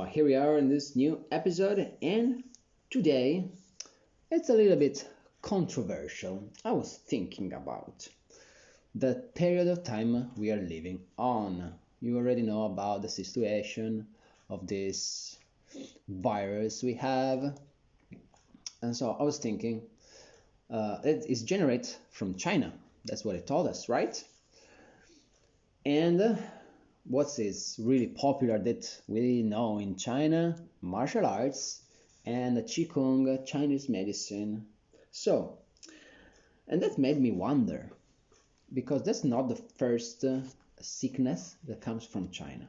So here we are in this new episode, and today it's a little bit controversial. I was thinking about the period of time we are living on. You already know about the situation of this virus we have, and so I was thinking it is generated from China. That's what it told us, right? And what is really popular that we know in China, martial arts and the Qigong, Chinese medicine. So, and that made me wonder, because that's not the first sickness that comes from China.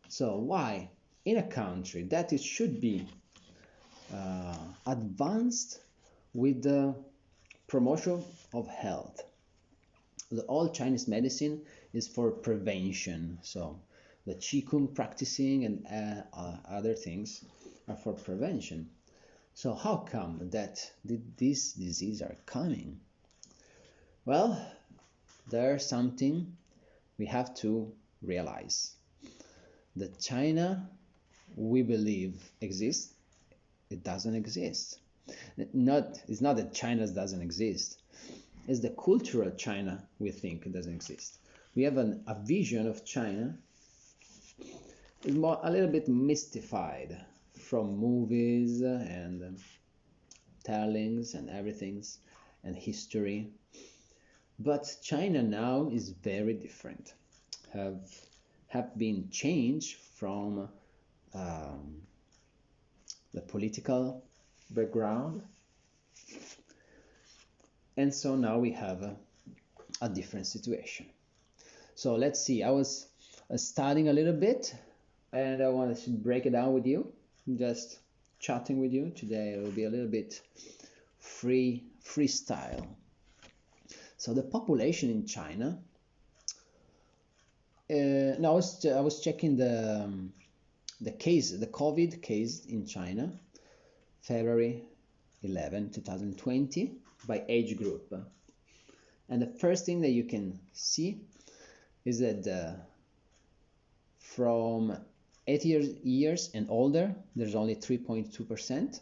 So why, in a country that it should be advanced with the promotion of health, the all Chinese medicine is for prevention. So the Qigong practicing and other things are for prevention. So how come that these diseases are coming? Well, there's something we have to realize. That China we believe exists, it doesn't exist. It's not that China doesn't exist. It's the cultural China we think it doesn't exist. We have a vision of China is a little bit mystified from movies and tellings and everything and history. But China now is very different. Have been changed from the political background, and so now we have a different situation. So let's see, I was studying a little bit and I want to break it down with you, just chatting with you. Today it will be a little bit freestyle. So the population in China, now I was checking the COVID case in China, February 11, 2020, by age group. And the first thing that you can see is that from 80 years and older, there's only 3.2%,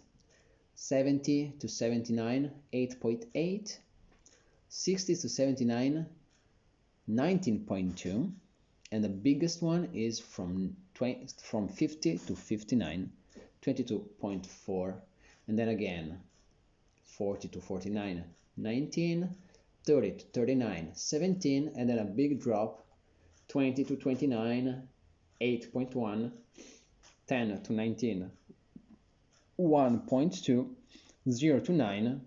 70 to 79, 8.8, 60 to 79, 19.2, and the biggest one is from 50 to 59, 22.4, and then again 40 to 49, 19, 30 to 39, 17, and then a big drop, 20 to 29, 8.1, 10 to 19, 1.2, 0 to 9,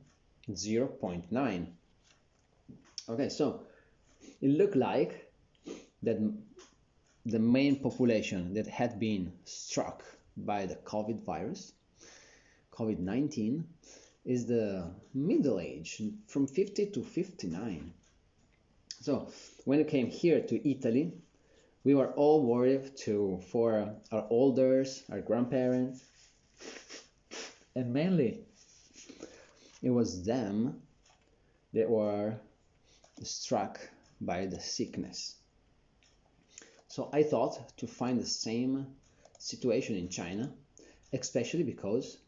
0.9. Okay, so it looked like that the main population that had been struck by the COVID virus, COVID-19, is the middle age, from 50 to 59. So when it came here to Italy, we were all worried for our elders, our grandparents, and mainly it was them that were struck by the sickness. So I thought to find the same situation in China, especially because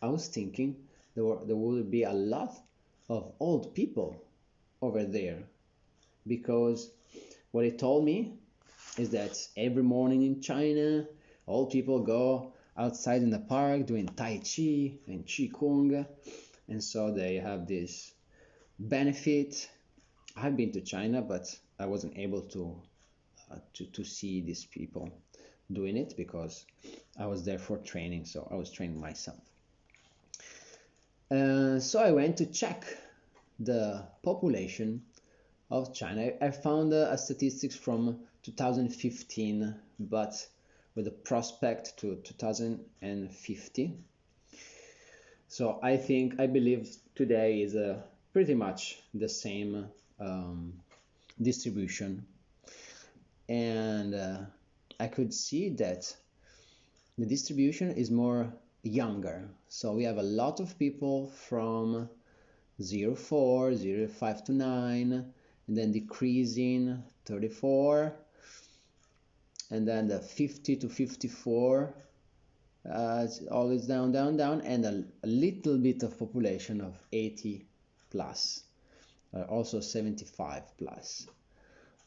I was thinking there would be a lot of old people over there, because what it told me is that every morning in China, old people go outside in the park doing Tai Chi and Qigong, and so they have this benefit. I've been to China, but I wasn't able to see these people doing it because I was there for training, so I was training myself. So I went to check the population of China. I found a statistics from 2015, but with a prospect to 2050. So I believe today is pretty much the same distribution, and I could see that the distribution is more younger. So we have a lot of people from 04, 05 to 9, and then decreasing 34, and then the 50 to 54, it's always down, down, down, and a little bit of population of 80 plus, also 75 plus.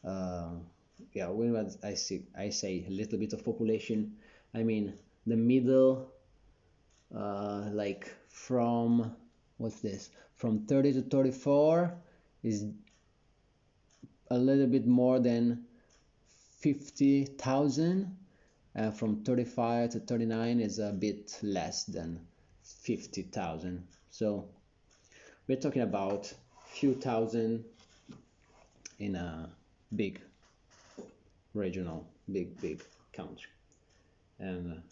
Yeah, when I say a little bit of population, I mean the middle, like from, what's this, from 30 to 34 is a little bit more than 50,000, and from 35 to 39 is a bit less than 50,000. So we're talking about few thousand in a big regional, big country. And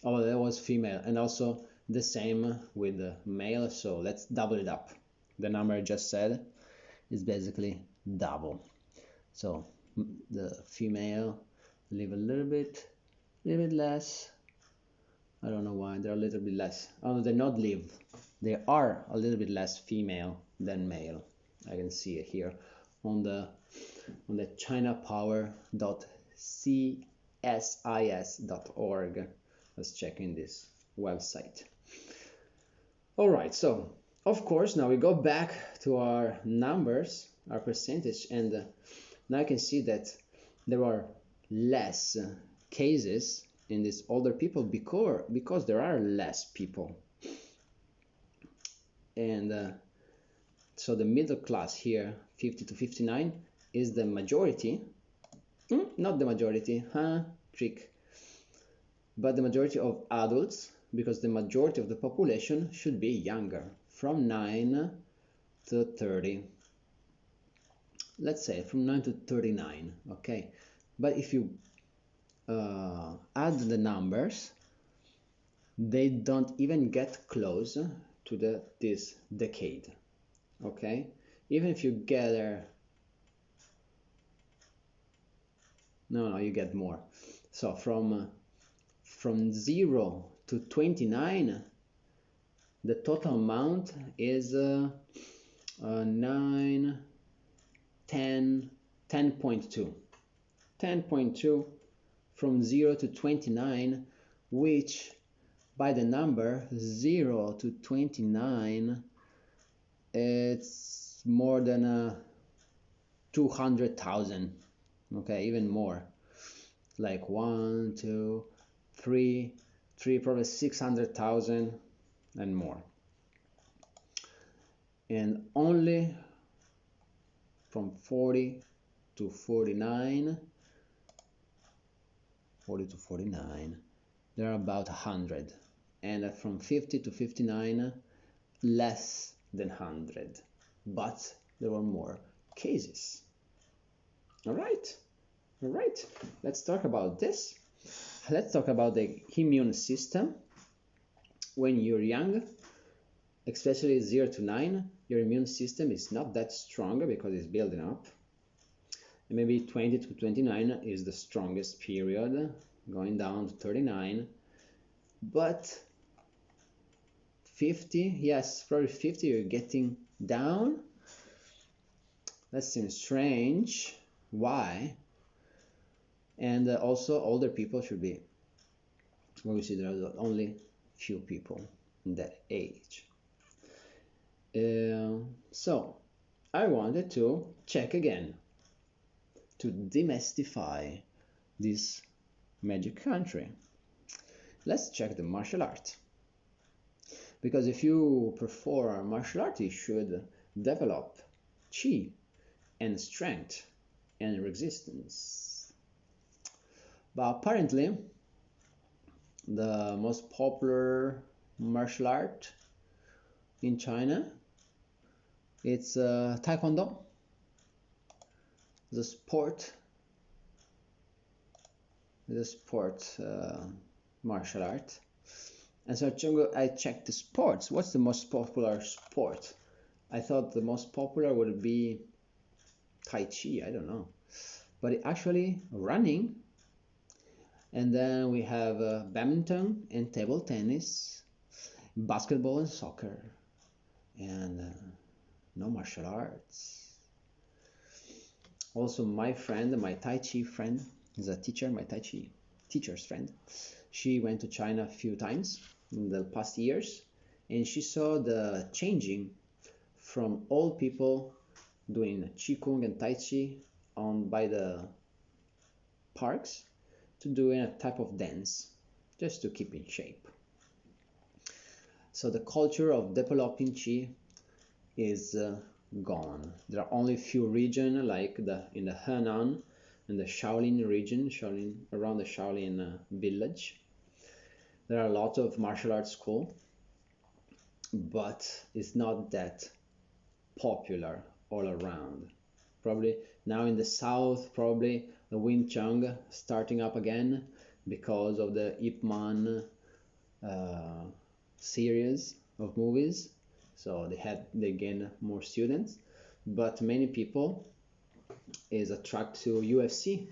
oh, that was female, and also the same with the male. So let's double it up. The number I just said is basically double. So the female live a little bit less. I don't know why they're a little bit less. Oh, they're not live. They are a little bit less female than male. I can see it here on the chinapower.csis.org. Let's check in this website. All right, so of course now we go back to our numbers, our percentage, and now I can see that there are less cases in these older people because there are less people. And so the middle class here, 50 to 59, is the majority. Not the majority, trick. But the majority of adults, because the majority of the population should be younger, from 9 to 30. Let's say from 9 to 39, okay? But if you add the numbers, they don't even get close to this decade, okay? Even if you gather, no, you get more. So from 0 to 29, the total amount is 9, 10, 10.2. 10.2 from 0 to 29, which by the number 0 to 29, it's more than 200,000, okay, even more, like 1, 2, 3, probably 600,000 and more. And only from 40 to 49, there are about 100, and from 50 to 59, less than 100, but there were more cases. All right, let's talk about this. Let's talk about the immune system. When you're young, especially 0 to 9, your immune system is not that strong because it's building up. And maybe 20 to 29 is the strongest period, going down to 39. But 50, yes, probably 50, you're getting down. That seems strange. Why? And also older people should be, obviously there are only few people in that age. So I wanted to check again to demystify this magic country. Let's check the martial art. Because if you perform martial art, you should develop chi and strength and resistance. But apparently, the most popular martial art in China, it's Taekwondo, the sport martial art. And so I checked the sports. What's the most popular sport? I thought the most popular would be Tai Chi, I don't know. But actually running, and then we have badminton and table tennis, basketball and soccer, and no martial arts. Also my Tai Chi friend, is a teacher, my Tai Chi teacher's friend. She went to China a few times in the past years, and she saw the changing from old people doing Qigong and Tai Chi by the parks to doing a type of dance just to keep in shape. So the culture of developing Qi is gone. There are only a few regions like in the Henan and the Shaolin region, around the Shaolin village. There are a lot of martial arts schools, but it's not that popular all around. Probably now in the south, probably the Wing Chun starting up again because of the Ip Man series of movies. So they gain more students, but many people is attracted to UFC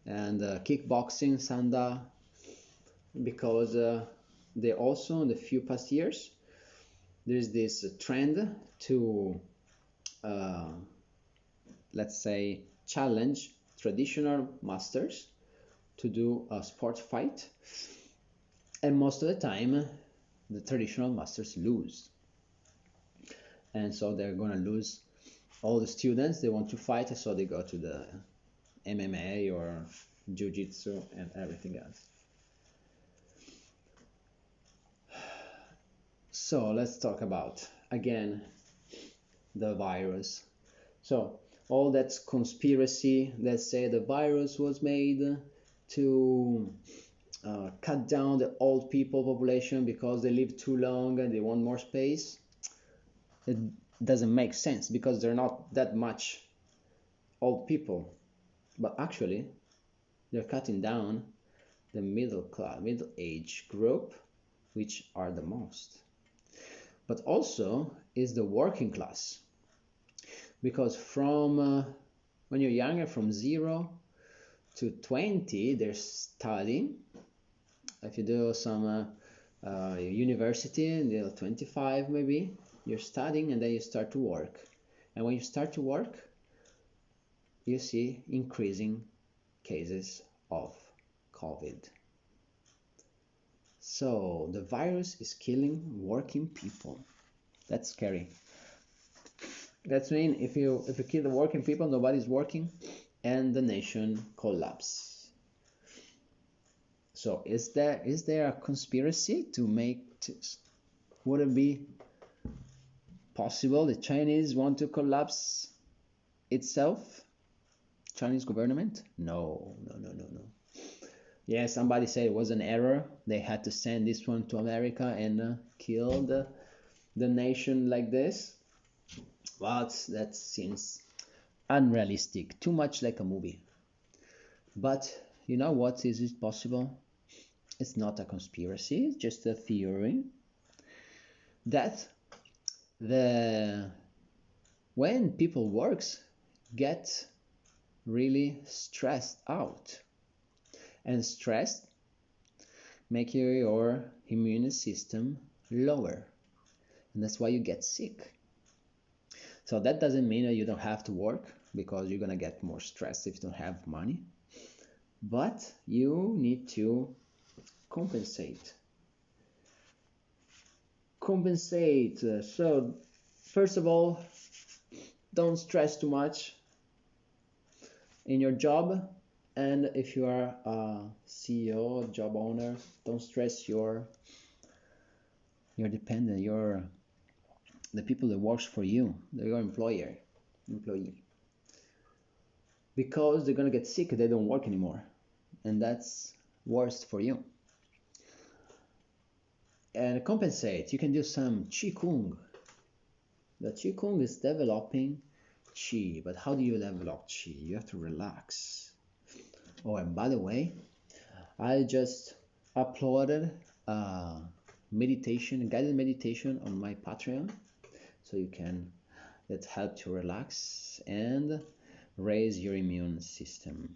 and kickboxing, sanda, because they also in the few past years there's this trend to let's say challenge traditional masters to do a sport fight, and most of the time the traditional masters lose, and so they're gonna lose all the students they want to fight, so they go to the MMA or jiu-jitsu and everything else. So let's talk about again the virus. So all that conspiracy that say the virus was made to cut down the old people population because they live too long and they want more space, it doesn't make sense because they're not that much old people, but actually they're cutting down the middle age group, which are the most, but also is the working class, because from when you're younger, from 0 to 20, they're studying. If you do some university, until 25 maybe, you're studying, and then you start to work. And when you start to work, you see increasing cases of COVID. So the virus is killing working people. That's scary. That means if you kill the working people, nobody's working, and the nation collapses. So is there a conspiracy to would it be possible the Chinese want to collapse itself? Chinese government? No. Yeah, somebody said it was an error. They had to send this one to America and kill the nation like this. But that seems unrealistic, too much like a movie. But you know what is it possible? It's not a conspiracy, it's just a theory that when people works get really stressed out, and stress make your immune system lower, and that's why you get sick. So that doesn't mean that you don't have to work, because you're gonna get more stressed if you don't have money, but you need to compensate. So first of all, don't stress too much in your job, and if you are a CEO, job owner, don't stress your dependent, the people that works for you, your employee, because they're gonna get sick if they don't work anymore, and that's worst for you. And compensate. You can do some Qigong. The Qigong is developing Qi, but how do you develop Qi? You have to relax. Oh, and by the way, I just uploaded a guided meditation on my Patreon, so you can that help to relax and raise your immune system.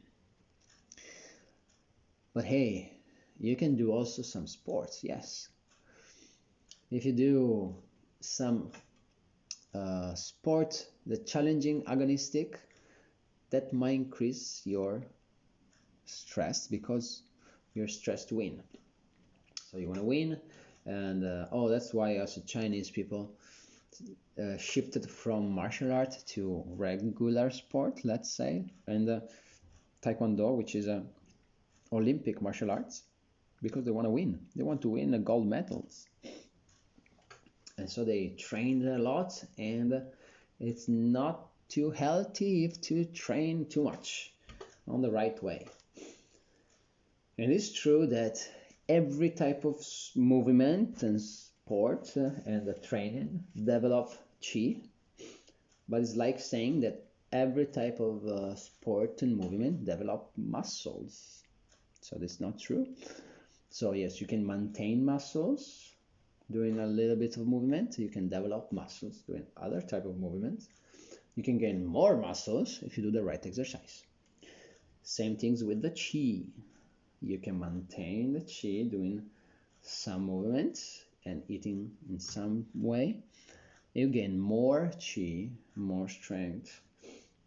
But hey, you can do also some sports, yes. If you do some sport, the challenging agonistic, that might increase your stressed because you're stressed to win. So you want to win, and that's why also Chinese people shifted from martial art to regular sport, let's say, and Taekwondo, which is a Olympic martial arts, because they want to win. They want to win gold medals. And so they trained a lot, and it's not too healthy if to train too much on the right way. And it's true that every type of movement and sport and the training develop chi, but it's like saying that every type of sport and movement develop muscles. So that's not true. So yes, you can maintain muscles doing a little bit of movement. You can develop muscles doing other type of movements. You can gain more muscles if you do the right exercise. Same things with the chi. You can maintain the chi doing some movements and eating in some way. You gain more chi, more strength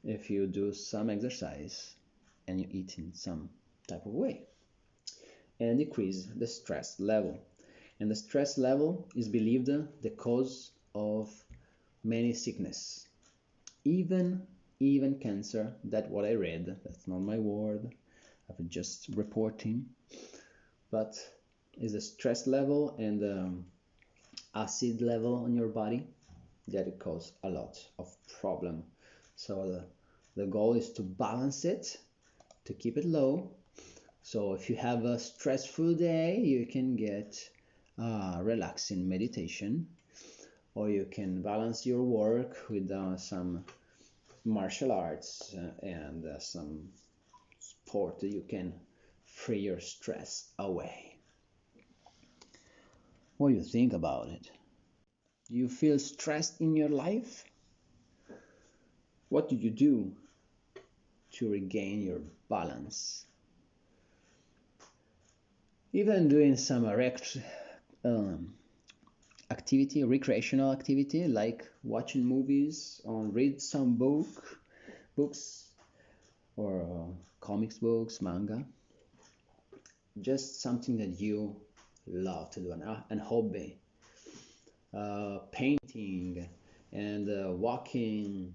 if you do some exercise and you eat in some type of way, and decrease the stress level. And the stress level is believed the cause of many sickness, even cancer. That's what I read. That's not my word. I'm just reporting. But is the stress level and the acid level on your body that it causes a lot of problem. So the goal is to balance it, to keep it low. So if you have a stressful day, you can get relaxing meditation, or you can balance your work with some martial arts and some sport. You can free your stress away. What do you think about it? Do you feel stressed in your life? What do you do to regain your balance? Even doing some activity, recreational activity, like watching movies or read some books or comics books, manga. Just something that you love to do, an hobby. Painting and walking.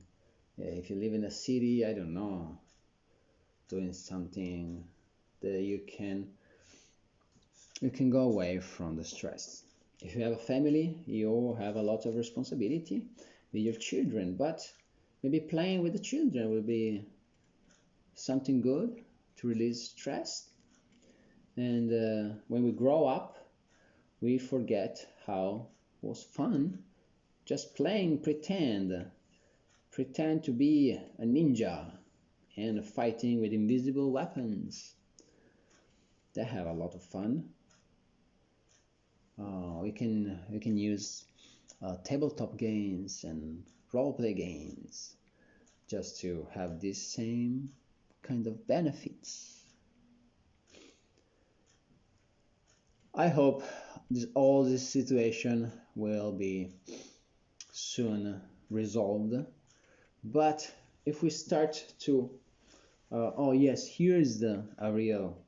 If you live in a city, I don't know, doing something that you can go away from the stress. If you have a family, you have a lot of responsibility with your children, but maybe playing with the children will be something good to release stress. And when we grow up, we forget how it was fun just playing pretend to be a ninja and fighting with invisible weapons. They have a lot of fun. We can use tabletop games and roleplay games just to have this same kind of benefits. I hope all this situation will be soon resolved. But if we start to, oh yes, here's a real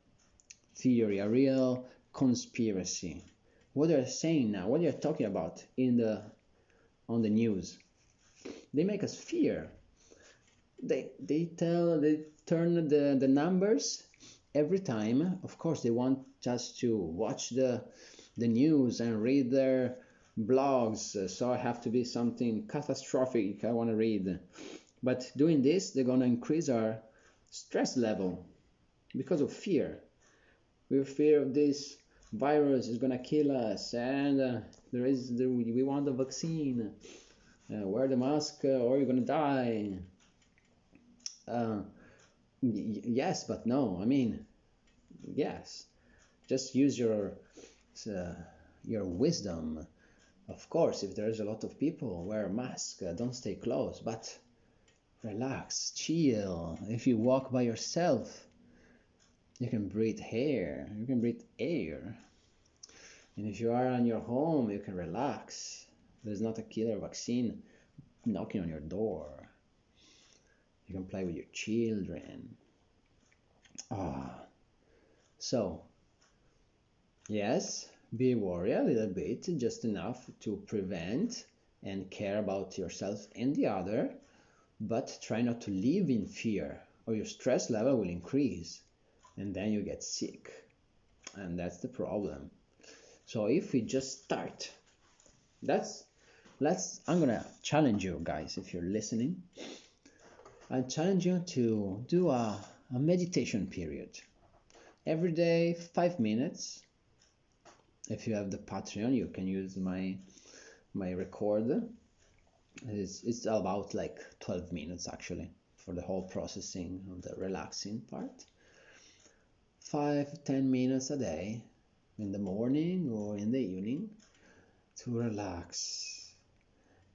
theory, a real conspiracy. What they're saying now, what they're talking about on the news, they make us fear. They turn the numbers every time. Of course, they want us to watch the news and read their blogs. So I have to be something catastrophic I want to read. But doing this, they're going to increase our stress level because of fear. We fear of this virus is going to kill us, and we want the vaccine. Wear the mask or you're going to die. Yes, but no. I mean, yes. Just use your wisdom. Of course, if there's a lot of people, wear a mask. Don't stay close, but relax, chill. If you walk by yourself, you can breathe air. You can breathe air. And if you are on your home, you can relax. There's not a killer vaccine knocking on your door. You can play with your children. So yes, be worried a little bit, just enough to prevent and care about yourself and the other, but try not to live in fear, or your stress level will increase and then you get sick, and that's the problem. So if we just start, I'm gonna challenge you guys, if you're listening, I challenge you to do a meditation period every day, 5 minutes. If you have the Patreon, you can use my record. It's about like 12 minutes actually for the whole processing of the relaxing part. 5-10 minutes a day in the morning or in the evening to relax,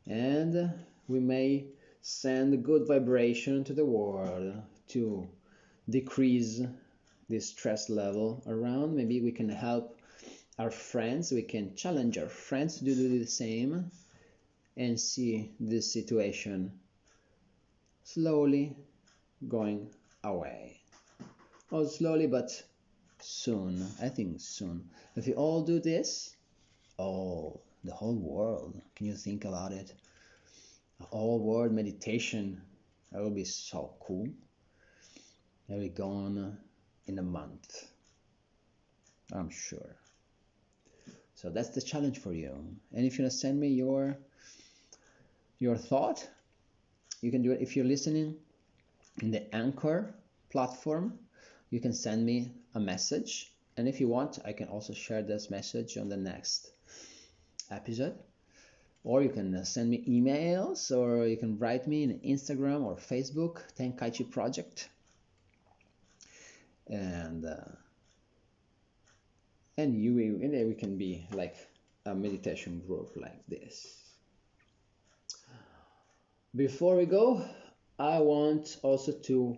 and we may send good vibration to the world to decrease the stress level around. Maybe we can help our friends, we can challenge our friends to do the same, and see this situation slowly going away. Oh, slowly, but soon. I think soon. If we all do this, oh, the whole world, can you think about it? A whole world meditation, that would be so cool. That will be gone in a month, I'm sure. So that's the challenge for you. And if you want to send me your thought, you can do it. If you're listening in the Anchor platform, you can send me a message, and if you want, I can also share this message on the next episode. Or you can send me emails, or you can write me in Instagram or Facebook, Tenkaichi Project, and we can be like a meditation group like this. Before we go, I want also to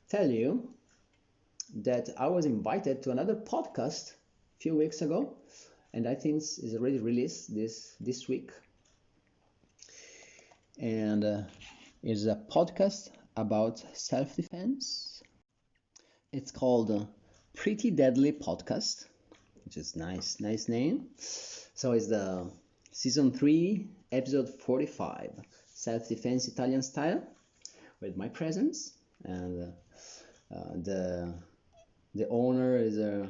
tell you that I was invited to another podcast a few weeks ago, and I think it's already released this week. And it's a podcast about self-defense. It's called Pretty Deadly Podcast, which is nice name. So it's the season 3, episode 45, self-defense Italian style, with my presence, and the owner is a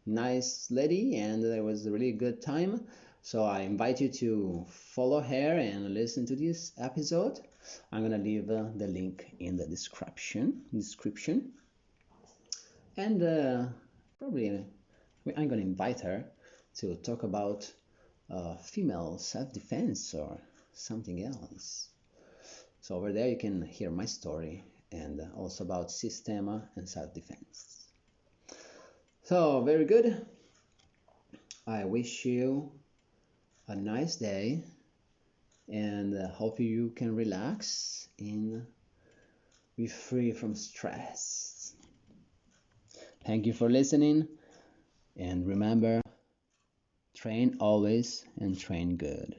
nice lady, and it was a really good time. So I invite you to follow her and listen to this episode. I'm gonna leave the link in the description. And probably I'm gonna invite her to talk about female self-defense or something else. So over there you can hear my story, and also about Systema and self-defense. So very good. I wish you a nice day, and hope you can relax and be free from stress. Thank you for listening, and remember, train always and train good.